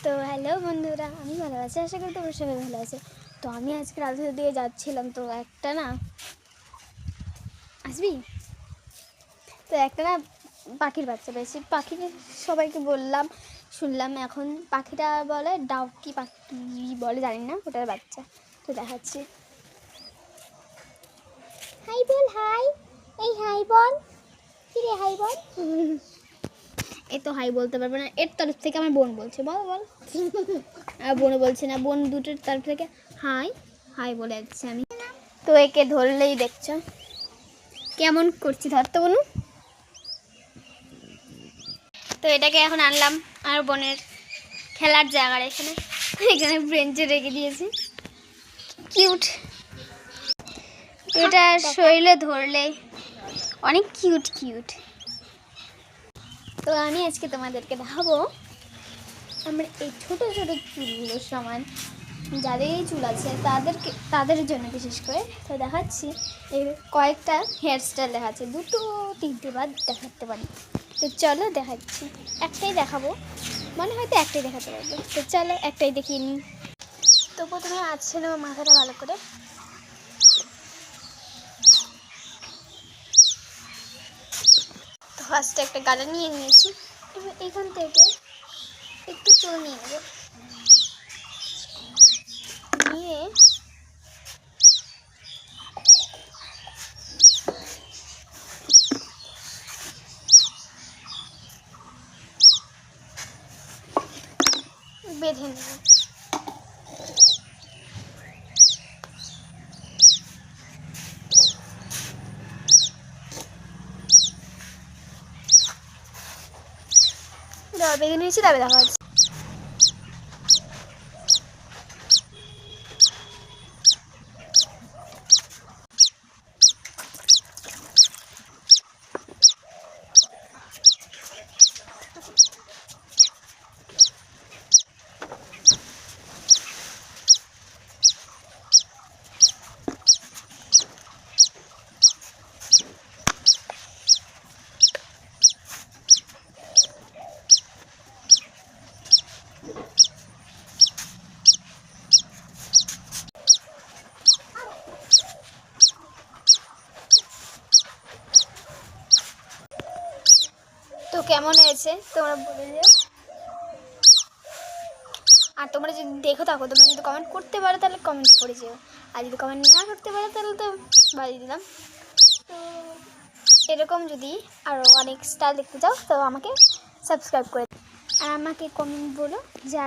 তো হ্যালো বন্ধুরা, আমি ভালো আছি, আশা করি তোমরা সবাই ভালো আছে। তো আমি আজকে রাজধানী দিয়ে যাচ্ছিলাম, তো একটা না আসবি তো একটা না পাখির বাচ্চা পেয়েছি। পাখিকে সবাইকে বললাম, শুনলাম এখন পাখিটা বলে ডাউকি পাখি বলে, জানি না, ওটার বাচ্চা। তো দেখাচ্ছি, হাই বল, হাই, এই হাই বল, কি রে হাই বল। এ তো হাই বলতে পারবে না, এর তরফ থেকে আমার বোন বলছে বল বল। আর বোনও বলছে না, বোন দুটোর তরফ থেকে হাই হাই বলে যাচ্ছি আমি। তো একে ধরলেই দেখছো কেমন করছি, ধরতে বলুন। তো এটাকে এখন আনলাম আর বোনের খেলার জায়গার এখানে এখানে বেঞ্চে রেখে দিয়েছি, কিউট। এটা শরীরে ধরলে অনেক কিউট কিউট। তো আমি আজকে তোমাদেরকে দেখাবো আমার এই ছোট ছোট চুলগুলোর সমান যাদের এই চুল আছে তাদের জন্য বিশেষ করে। তো দেখাচ্ছি এই কয়েকটা হেয়ারস্টাইল দেখাচ্ছে, 2-3টে বার দেখাতে পারি। তো চলো দেখাচ্ছি, একটাই দেখাবো, মনে হয়তো একটাই দেখাতে পারবো। তো চলো একটাই দেখিয়ে নিই। তো প্রথমে আছে না মাথাটা ভালো করে, তো ফার্স্টে একটা গালা নিয়ে নিয়েছি। এবার এখান থেকে একটু চুল নিয়ে নেবো, নিয়ে বেঁধে নেব। বেঁধে নিয়েছি, তবে দেখা যাচ্ছে। তো কেমন হয়েছে তোমরা বলে দিও, আর তোমরা যদি দেখো থাকো, তোমরা যদি কমেন্ট করতে পারো তাহলে কমেন্ট করে যেও, আর যদি কমেন্ট না করতে পারো তাহলে তো বাজিয়ে দিলাম। তো এরকম যদি আরও অনেক স্টাইল দেখতে চাও তো আমাকে সাবস্ক্রাইব করে, আর আমাকে কমেন্ট বলো যে